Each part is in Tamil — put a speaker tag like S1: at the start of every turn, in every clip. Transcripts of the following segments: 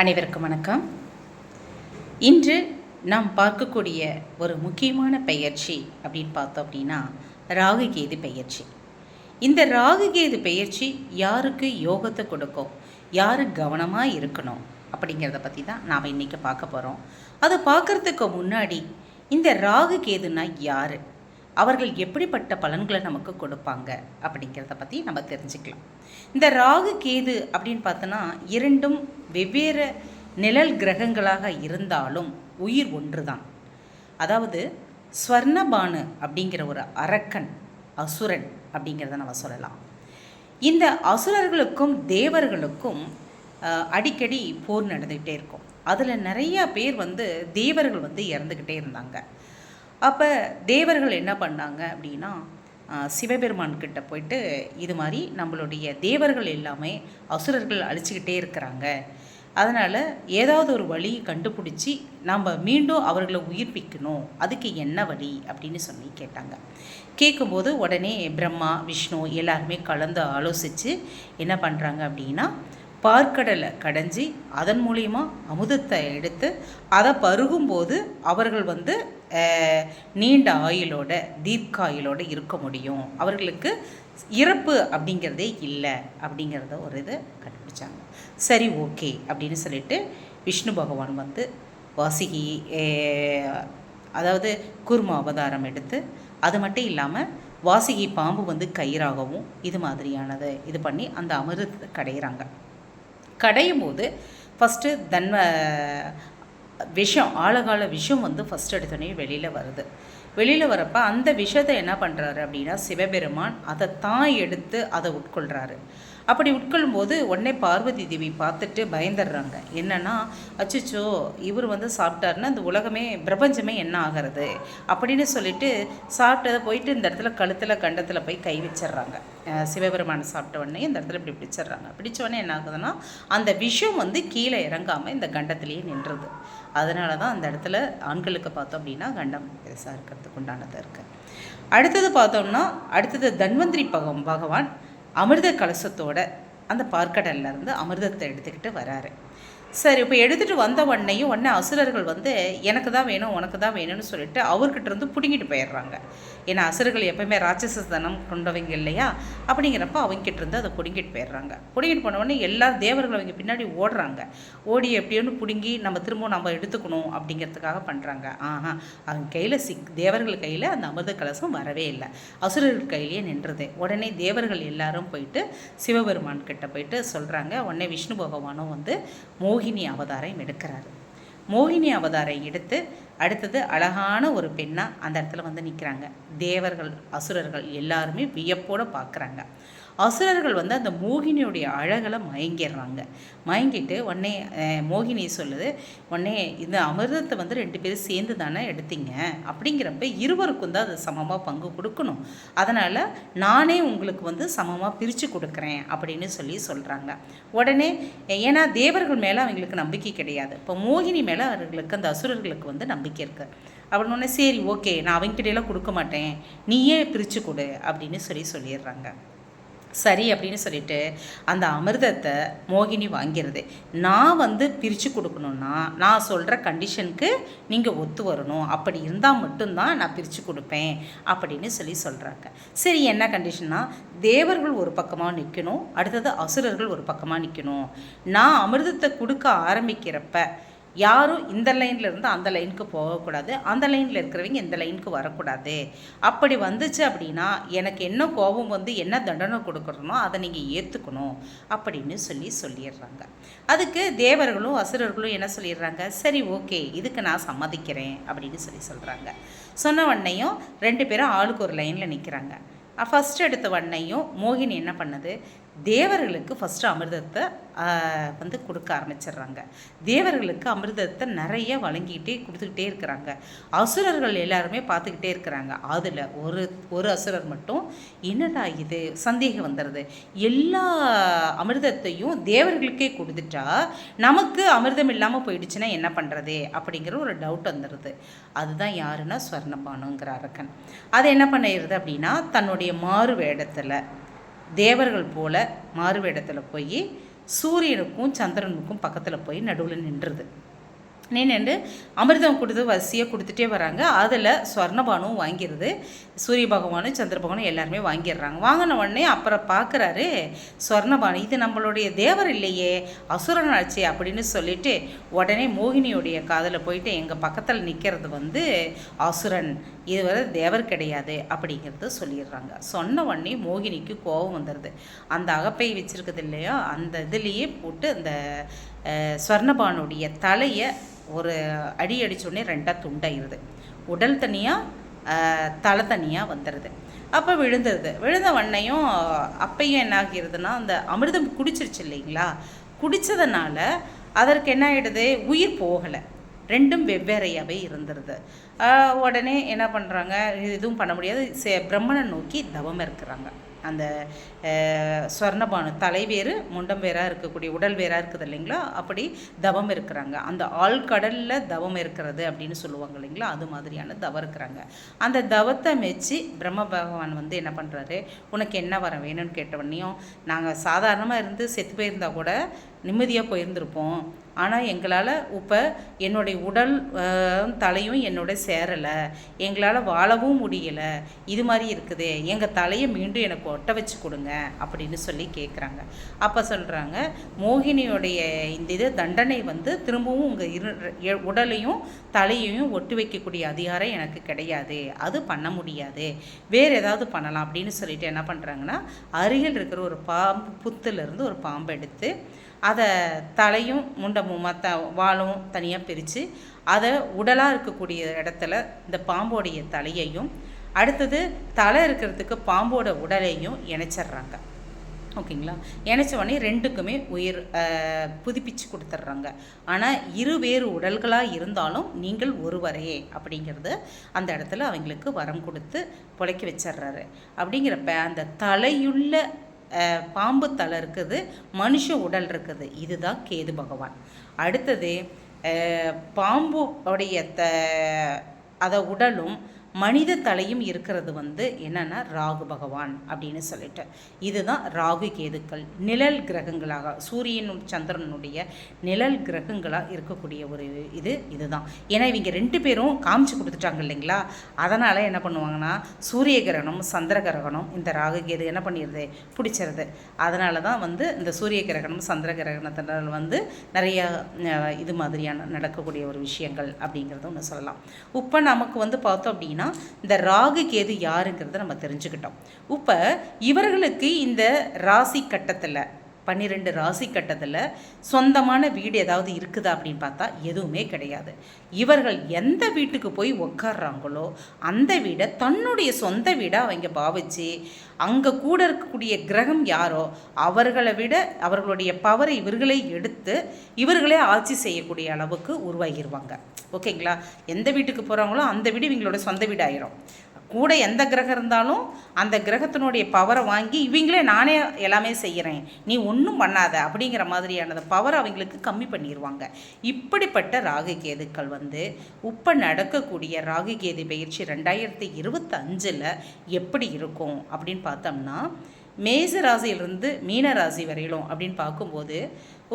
S1: அனைவருக்கும் வணக்கம். இன்று நாம் பார்க்கக்கூடிய ஒரு முக்கியமான பெயர்ச்சி அப்படின்னு பார்த்தோம் அப்படின்னா ராகு கேது பெயர்ச்சி. இந்த ராகு கேது பெயர்ச்சி யாருக்கு யோகத்தை கொடுக்கும், யார் கவனமாக இருக்கணும் அப்படிங்கிறத பற்றி தான் நாம் இன்றைக்கி பார்க்க போகிறோம். அதை பார்க்குறதுக்கு முன்னாடி இந்த ராகு கேதுன்னா யார், அவர்கள் எப்படிப்பட்ட பலன்களை நமக்கு கொடுப்பாங்க அப்படிங்கிறத பற்றி நம்ம தெரிஞ்சுக்கலாம். இந்த ராகு கேது அப்படின்னு பார்த்தோன்னா இரண்டும் வெவ்வேறு நிழல் கிரகங்களாக இருந்தாலும் உயிர் ஒன்று தான். அதாவது ஸ்வர்ணபானு அப்படிங்கிற ஒரு அரக்கன், அசுரன் அப்படிங்கிறத நம்ம சொல்லலாம். இந்த அசுரர்களுக்கும் தேவர்களுக்கும் அடிக்கடி போர் நடந்துக்கிட்டே இருக்கும். அதில் நிறையா பேர் தேவர்கள் இறந்துக்கிட்டே இருந்தாங்க. அப்போ தேவர்கள் என்ன பண்ணாங்க அப்படின்னா சிவபெருமான்கிட்ட போயிட்டு இது மாதிரி நம்மளுடைய தேவர்கள் எல்லாமே அசுரர்கள் அழிச்சிக்கிட்டே இருக்கிறாங்க, அதனால் ஏதாவது ஒரு வழி கண்டுபிடிச்சி நம்ம மீண்டும் அவர்களை உயிர்ப்பிக்கணும், அதுக்கு என்ன வழி அப்படின்னு சொல்லி கேட்டாங்க. கேட்கும்போது உடனே பிரம்மா விஷ்ணு எல்லாருமே கலந்து ஆலோசித்து என்ன பண்ணுறாங்க அப்படின்னா பார்க்கடலை கடைஞ்சி அதன் மூலிமா அமுதத்தை எடுத்து அதை பருகும்போது அவர்கள் நீண்ட ஆயுளோட தீர்க்காயுளோட இருக்க முடியும், அவர்களுக்கு இறப்பு அப்படிங்கிறதே இல்லை அப்படிங்கிறத ஒரு இது கண்டுபிடிச்சாங்க. சரி ஓகே அப்படின்னு சொல்லிட்டு விஷ்ணு பகவான் வாசுகி அதாவது கூர்ம அவதாரம் எடுத்து, அது மட்டும் இல்லாமல் வாசுகி பாம்பு கயிறாகவும் இது மாதிரியானதை இது பண்ணி அந்த அமிர்தத்தை கடையிறாங்க. கடையும் போது ஃபஸ்ட்டு விஷம், ஆழகால விஷம் ஃபஸ்ட் எடுத்தோடனே வெளியில் வருது. வெளியில் வரப்போ அந்த விஷத்தை என்ன பண்ணுறாரு அப்படின்னா சிவபெருமான் அதை தான் எடுத்து அதை உட்கொள்கிறாரு. அப்படி உட்கொள்ளும்போது உடனே பார்வதி தேவி பார்த்துட்டு பயந்துடுறாங்க. என்னென்னா அச்சுச்சோ இவர் சாப்பிட்டாருன்னா இந்த உலகமே பிரபஞ்சமே என்ன ஆகிறது அப்படின்னு சொல்லிட்டு சாப்பிட்டதை போயிட்டு இந்த இடத்துல கழுத்தில் கண்டத்தில் போய் கை வச்சிட்றாங்க. சிவபெருமானை சாப்பிட்ட உடனே இந்த இடத்துல இப்படி பிடிச்சிட்றாங்க. பிடிச்ச உடனே என்ன ஆகுதுன்னா அந்த விஷம் கீழே இறங்காமல் இந்த கண்டத்திலேயே நின்றுது. அதனால தான் அந்த இடத்துல ஆண்களுக்கு பார்த்தோம் அப்படின்னா கண்டம் பெருசாக இருக்கிறதுக்கு உண்டானது இருக்குது. அடுத்தது தன்வந்திரி பகவான் அமிர்த கலசத்தோட அந்த பார்க்கடல்லேருந்து அமிர்தத்தை எடுத்துக்கிட்டு வராரு. சரி, இப்போ எடுத்துகிட்டு வந்த உடனே அசுரர்கள் எனக்கு தான் வேணும் உனக்கு தான் வேணும்னு சொல்லிட்டு அவர்கிட்ட இருந்து பிடுங்கிட்டு போயிடுறாங்க. ஏன்னா அசுரர்கள் எப்போயுமே ராட்சசத்தனம் கொண்டவங்க இல்லையா, அப்படிங்கிறப்ப அவங்ககிட்ட இருந்து அதை பிடுங்கிட்டு போயிடுறாங்க. பிடுங்கிட்டு போன உடனே எல்லா தேவர்கள் அவங்க பின்னாடி ஓடுறாங்க. ஓடி எப்படியோன்னு பிடுங்கி திரும்பவும் நம்ம எடுத்துக்கணும் அப்படிங்கிறதுக்காக பண்ணுறாங்க. அவங்க கையில் தேவர்கள் கையில் அந்த அமிர்த கலசம் வரவே இல்லை, அசுரர்கள் கையிலேயே நின்றுது. உடனே தேவர்கள் எல்லாரும் போயிட்டு சிவபெருமான் கிட்ட போயிட்டு சொல்கிறாங்க. உடனே விஷ்ணு பகவானும் மோகினி அவதாரம் எடுக்கிறாரு. மோகினி அவதாரம் எடுத்து அடுத்தது அழகான ஒரு பெண்ணாக அந்த இடத்துல நிற்கிறாங்க. தேவர்கள் அசுரர்கள் எல்லாருமே வியப்போடு பார்க்குறாங்க. அசுரர்கள் அந்த மோகினியுடைய அழகில் மயங்கிடுறாங்க. மயங்கிட்டு உடனே மோகினி சொல்லுது, உடனே இந்த அமிர்தத்தை 2 பேரும் சேர்ந்து தானே எடுத்தீங்க, அப்படிங்கிறப்ப இருவருக்கும் தான் அது சமமாக பங்கு கொடுக்கணும், அதனால் நானே உங்களுக்கு சமமாக பிரித்து கொடுக்குறேன் அப்படின்னு சொல்கிறாங்க. உடனே ஏன்னா தேவர்கள் மேலே அவங்களுக்கு நம்பிக்கை கிடையாது, இப்போ மோகினி மேலே அவர்களுக்கு அந்த அசுரர்களுக்கு நம்பிக்கை இருக்குது. அப்படின்னு சரி ஓகே நான் அவங்ககிட்டையெல்லாம் கொடுக்க மாட்டேன், நீயே பிரித்து கொடு அப்படின்னு சொல்லிடுறாங்க. சரி அப்படின்னு சொல்லிட்டு அந்த அமிர்தத்தை மோகினி வாங்கிறது. நான் பிரித்து கொடுக்கணுன்னா நான் சொல்கிற கண்டிஷனுக்கு நீங்கள் ஒத்து வரணும், அப்படி இருந்தால் மட்டும்தான் நான் பிரித்து கொடுப்பேன் அப்படின்னு சொல்கிறாங்க. சரி என்ன கண்டிஷன்னா தேவர்கள் ஒரு பக்கமாக நிற்கணும், அடுத்தது அசுரர்கள் ஒரு பக்கமாக நிற்கணும். நான் அமிர்தத்தை கொடுக்க ஆரம்பிக்கிறப்ப யாரும் இந்த லைனில் இருந்து அந்த லைனுக்கு போகக்கூடாது, அந்த லைனில் இருக்கிறவங்க இந்த லைனுக்கு வரக்கூடாது. அப்படி வந்துச்சு அப்படின்னா எனக்கு என்ன கோபம் என்ன தண்டனை கொடுக்கணுமோ அதை நீங்கள் ஏற்றுக்கணும் அப்படின்னு சொல்லிடுறாங்க. அதுக்கு தேவர்களும் அசுரர்களும் என்ன சொல்லிடுறாங்க, சரி ஓகே இதுக்கு நான் சம்மதிக்கிறேன் அப்படின்னு சொல்கிறாங்க. சொன்ன உடனேயும் 2 பேரும் ஆளுக்கு ஒரு லைனில் நிற்கிறாங்க. ஃபஸ்ட்டு எடுத்த உடனேயும் மோகினி என்ன பண்ணுது, தேவர்களுக்கு ஃபஸ்ட்டு அமிர்தத்தை கொடுக்க ஆரம்பிச்சிடுறாங்க. தேவர்களுக்கு அமிர்தத்தை நிறைய வழங்கிக்கிட்டே கொடுத்துக்கிட்டே இருக்கிறாங்க. அசுரர்கள் எல்லாருமே பார்த்துக்கிட்டே இருக்கிறாங்க. அதில் ஒரு அசுரர் மட்டும் என்னடா இது சந்தேகம் வந்துடுது, எல்லா அமிர்தத்தையும் தேவர்களுக்கே கொடுத்துட்டா நமக்கு அமிர்தம் இல்லாமல் போயிடுச்சுன்னா என்ன பண்ணுறது அப்படிங்கிற ஒரு டவுட் வந்துடுது. அதுதான் யாருன்னா ஸ்வர்ணபானுங்கிற அரக்கன். அது என்ன பண்ணிடுது அப்படின்னா தன்னுடைய மாறு வேடத்தில் தேவர்கள் போல மாறு வேடத்தில் போய் சூரியனுக்கும் சந்திரனுக்கும் பக்கத்தில் போய் நடுவில் நின்றுது. நின்று அமிர்தம் கொடுத்து வரிசையாக கொடுத்துட்டே வராங்க. அதில் ஸ்வர்ணபானும் வாங்கிடுது. சூரிய பகவானும் சந்திர பகவானும் எல்லாருமே வாங்கிடுறாங்க. வாங்கின உடனே அப்புறம் பார்க்குறாரு ஸ்வர்ணபானு, இது நம்மளுடைய தேவர் இல்லையே, அசுரனாச்சே அப்படின்னு சொல்லிட்டு உடனே மோகினியுடைய காதில் போயிட்டு எங்கள் பக்கத்தில் நிற்கிறது வந்து அசுரன், இதுவரை தேவர் கிடையாது அப்படிங்கிறது சொல்லிடுறாங்க. சொன்ன உடனே மோகினிக்கு கோபம் வந்துடுது. அந்த அகப்பை வச்சுருக்குது இல்லையா, அந்த இதுலேயே போட்டு அந்த ஸ்வர்ணபானுடைய தலையை ஒரு அடி அடித்தோடனே ரெண்டாக துண்டாயிருது. உடல் தனியாக தலை தனியாக வந்துடுது. அப்போ விழுந்த வண்ணையும் அப்பையும் என்ன ஆகிருதுன்னா, அந்த அமிர்தம் குடிச்சிருச்சு இல்லைங்களா, குடித்ததுனால அதற்கு என்ன ஆகிடுது, உயிர் போகலை, ரெண்டும் வெவ்வேறையாகவே இருந்துருது. உடனே என்ன பண்ணுறாங்க, எதுவும் பண்ண முடியாது, பிரம்மனை நோக்கி தவம் இருக்கிறாங்க. அந்த ஸ்வர்ணபானு தலை வேறு முண்டம் வேறாக இருக்கக்கூடிய உடல் வேறாக இருக்குது இல்லைங்களா, அப்படி தவம் இருக்கிறாங்க. அந்த ஆழ்கடலில் தவம் இருக்கிறது அப்படின்னு சொல்லுவாங்க இல்லைங்களா, அது மாதிரியான தவம் இருக்கிறாங்க. அந்த தவத்தை மெச்சு பிரம்ம பகவான் வந்து என்ன பண்ணுறாரு, உனக்கு என்ன வர வேணும்னு கேட்டவொடனையும், நாங்கள் சாதாரணமாக இருந்து செத்து போயிருந்தா கூட நிம்மதியாக போயிருந்திருப்போம், ஆனால் எங்களால் இப்போ என்னுடைய உடல் தலையும் என்னோட சேரலை, எங்களால் வாழவும் முடியலை, இது மாதிரி இருக்குது, எங்கள் தலையை மீண்டும் எனக்கு ஒட்ட வச்சு கொடுங்க அப்படின்னு சொல்லி கேட்குறாங்க. அப்போ சொல்கிறாங்க, மோகினியோடைய இந்த இது தண்டனை வந்து திரும்பவும் உங்கள் உடலையும் தலையையும் ஒட்டு வைக்கக்கூடிய அதிகாரம் எனக்கு கிடையாது, அது பண்ண முடியாது, வேறு ஏதாவது பண்ணலாம் அப்படின்னு சொல்லிட்டு என்ன பண்ணுறாங்கன்னா, அருகில் இருக்கிற ஒரு பாம்பு புத்துலேருந்து ஒரு பாம்பை எடுத்து அதை தலையும் முண்டமும் மற்ற வாழும் தனியாக பிரித்து அதை உடலாக இருக்கக்கூடிய இடத்துல இந்த பாம்போடைய தலையையும் அடுத்தது தலை இருக்கிறதுக்கு பாம்போட உடலையும் இணைச்சிட்றாங்க. ஓகேங்களா, இணைச்ச உடனே ரெண்டுக்குமே உயிர் புதுப்பிச்சு கொடுத்துட்றாங்க. ஆனால் வேறு உடல்களாக இருந்தாலும் நீங்கள் ஒருவரே அப்படிங்கிறது அந்த இடத்துல அவங்களுக்கு வரம் கொடுத்து பொழைக்க வச்சிட்றாரு. அப்படிங்கிறப்ப அந்த தலையுள்ள பாம்பு தலை இருக்குது, மனுஷ உடல் இருக்குது, இதுதான் கேது பகவான். அடுத்தது பாம்பு உடைய அதை உடலும் மனித தலையும் இருக்கிறது வந்து என்னென்னா ராகு பகவான் அப்படின்னு சொல்லிட்டு, இதுதான் ராகு கேதுக்கள் நிழல் கிரகங்களாக சூரியனும் சந்திரனுடைய நிழல் கிரகங்களாக இருக்கக்கூடிய ஒரு இதுதான். ஏன்னா இவங்க ரெண்டு பேரும் காமிச்சு கொடுத்துட்டாங்க இல்லைங்களா, அதனால் என்ன பண்ணுவாங்கன்னா சூரிய கிரகணம் சந்திர கிரகணம் இந்த ராகு கேது என்ன பண்ணிடுது, பிடிச்சிருது. அதனால தான் வந்து இந்த சூரிய கிரகணம் சந்திர கிரகணத்தினால் வந்து நிறைய இது மாதிரியான நடக்கக்கூடிய ஒரு விஷயங்கள் அப்படிங்கிறத ஒன்று சொல்லலாம். இப்போ நமக்கு வந்து பார்த்தோம் அப்படின்னா இந்த ராகு கேது யாருங்கிறத நம்ம தெரிஞ்சுக்கிட்டோம். இப்போ இவர்களுக்கு இந்த ராசி கட்டத்தில் 12 ராசி கட்டத்தில் சொந்தமான வீடு ஏதாவது இருக்குதா அப்படின்னு பார்த்தா எதுவுமே கிடையாது. இவர்கள் எந்த வீட்டுக்கு போய் உட்கார்றாங்களோ அந்த வீடை தன்னுடைய சொந்த வீடாக அவங்க பாவிச்சு அங்கே கூட இருக்கக்கூடிய கிரகம் யாரோ அவர்களை விட அவர்களுடைய பவரை இவர்களே எடுத்து இவர்களே ஆட்சி செய்யக்கூடிய அளவுக்கு உருவாகிடுவாங்க. ஓகேங்களா, எந்த வீட்டுக்கு போகிறாங்களோ அந்த வீடு இவங்களோட சொந்த வீடாயிரும். கூட எந்த கிரகம் இருந்தாலும் அந்த கிரகத்தினுடைய பவரை வாங்கி இவங்களே நானே எல்லாமே செய்கிறேன், நீ ஒன்றும் பண்ணாத அப்படிங்கிற மாதிரியானது பவரை அவங்களுக்கு கம்மி பண்ணிடுவாங்க. இப்படிப்பட்ட ராகு கேதுக்கள் வந்து இப்போ நடக்கக்கூடிய ராகு கேது பயிற்சி 2025 எப்படி இருக்கும் அப்படின்னு பார்த்தோம்னா, மேச ராசியிலிருந்து மீன ராசி வரையிலும் அப்படின்னு பார்க்கும்போது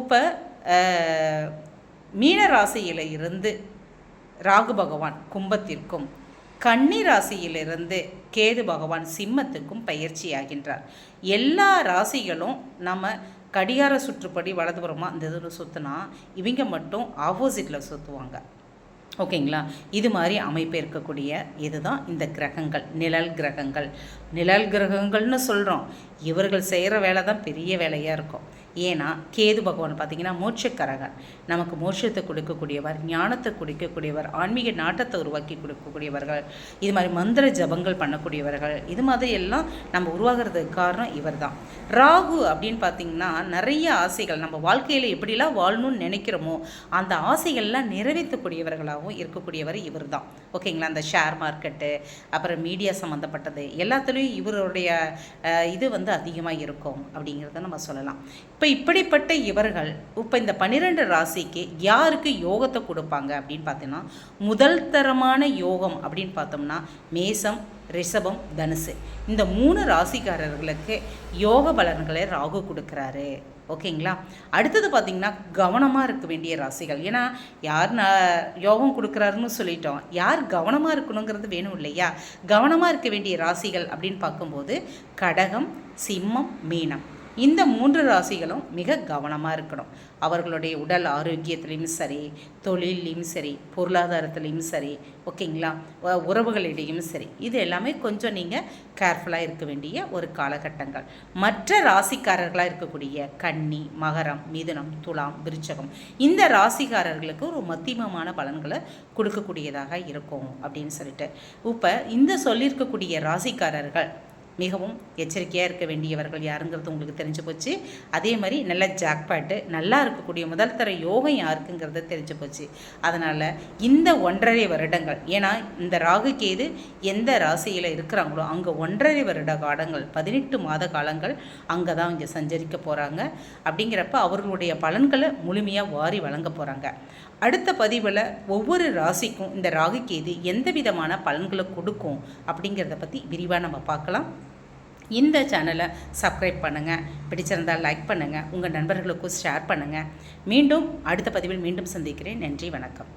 S1: இப்போ மீன ராசியில் இருந்து ராகு பகவான் கும்பத்திற்கும் கன்னி ராசியிலிருந்து கேது பகவான் சிம்மத்துக்கும் பயிற்சியாகின்றார். எல்லா ராசிகளும் நம்ம கடிகார சுற்றுப்படி வலதுபுறமாக இந்த இதில் சுற்றினா இவங்க மட்டும் ஆப்போசிட்டில் சுற்றுவாங்க. ஓகேங்களா, இது மாதிரி அமைப்பு இருக்கக்கூடிய இதுதான் இந்த கிரகங்கள், நிழல் கிரகங்கள். நிழல் கிரகங்கள்னு சொல்கிறோம், இவர்கள் செய்கிற வேலை தான் பெரிய வேலையாக இருக்கும். ஏன்னா கேது பகவான் பார்த்திங்கன்னா மோட்சக்கரகன், நமக்கு மோட்சத்தை கொடுக்கக்கூடியவர், ஞானத்தை கொடுக்கக்கூடியவர், ஆன்மீக நாட்டத்தை உருவாக்கி கொடுக்கக்கூடியவர்கள், இது மாதிரி மந்திர ஜபங்கள் பண்ணக்கூடியவர்கள், இது மாதிரி எல்லாம் நம்ம உருவாகிறதுக்கு காரணம் இவர் தான். ராகு அப்படின்னு பார்த்திங்கன்னா நிறைய ஆசைகள் நம்ம வாழ்க்கையில் எப்படிலாம் வாழணும்னு நினைக்கிறோமோ அந்த ஆசைகள்லாம் நிறைவேற்றக்கூடியவர்களாகவும் இருக்கக்கூடியவர் இவர் தான். ஓகேங்களா, அந்த ஷேர் மார்க்கெட்டு அப்புறம் மீடியா சம்மந்தப்பட்டது எல்லாத்துலேயும் இவருடைய இது வந்து அதிகமாக இருக்கும் அப்படிங்கிறத நம்ம சொல்லலாம். இப்போ இப்படிப்பட்ட இவர்கள் இப்போ இந்த 12 ராசிக்கு யாருக்கு யோகத்தை கொடுப்பாங்க அப்படின்னு பார்த்தீங்கன்னா, முதல் தரமான யோகம் அப்படின்னு பார்த்தோம்னா மேசம், ரிஷபம், தனுசு, இந்த 3 ராசிக்காரர்களுக்கு யோக பலன்களை ராகு கொடுக்குறாரு ஓகேங்களா. அடுத்தது பார்த்திங்கன்னா கவனமாக இருக்க வேண்டிய ராசிகள். ஏன்னா யார் யோகம் கொடுக்குறாருன்னு சொல்லிட்டோம், யார் கவனமாக இருக்கணுங்கிறது வேணும் இல்லையா. கவனமாக இருக்க வேண்டிய ராசிகள் அப்படின்னு பார்க்கும்போது கடகம், சிம்மம், மீனம், இந்த 3 ராசிகளும் மிக கவனமாக இருக்கணும். அவர்களுடைய உடல் ஆரோக்கியத்துலேயும் சரி, தொழிலையும் சரி, பொருளாதாரத்துலேயும் சரி, ஓகேங்களா, உறவுகளிடையும் சரி, இது எல்லாமே கொஞ்சம் நீங்கள் கேர்ஃபுல்லாக இருக்க வேண்டிய ஒரு காலகட்டங்கள். மற்ற ராசிக்காரர்களாக இருக்கக்கூடிய கன்னி, மகரம், மிதுனம், துலாம், விருச்சகம், இந்த ராசிக்காரர்களுக்கு ஒரு மத்தியமமான பலன்களை கொடுக்கக்கூடியதாக இருக்கும் அப்படின்னு சொல்லிட்டு, இப்போ இந்த சொல்லியிருக்கக்கூடிய ராசிக்காரர்கள் மிகவும் எச்சரிக்கையாக இருக்க வேண்டியவர்கள் யாருங்கிறது உங்களுக்கு தெரிஞ்சு போச்சு. அதே மாதிரி நல்ல ஜாக்பாட்டு நல்லா இருக்கக்கூடிய முதல் தர யோகம் யாருக்குங்கிறது தெரிஞ்சு போச்சு. அதனால் இந்த 1.5 வருடங்கள், ஏன்னா இந்த ராகு கேது எந்த ராசியில் இருக்கிறாங்களோ அங்கே 1.5 வருட காலங்கள், 18 மாத காலங்கள் அங்கே தான் இங்கே சஞ்சரிக்க போகிறாங்க. அப்படிங்கிறப்ப அவர்களுடைய பலன்களை முழுமையாக வாரி வழங்க போகிறாங்க. அடுத்த பதிவில் ஒவ்வொரு ராசிக்கும் இந்த ராகு கேது எந்த விதமான பலன்களை கொடுக்கும் அப்படிங்கிறத பற்றி விரிவாக நம்ம பார்க்கலாம். இந்த சேனலை சப்ஸ்கிரைப் பண்ணுங்கள், பிடிச்சிருந்தால் லைக் பண்ணுங்கள், உங்கள் நண்பர்களுக்கும் ஷேர் பண்ணுங்கள். மீண்டும் அடுத்த பதிவில் மீண்டும் சந்திக்கிறேன். நன்றி, வணக்கம்.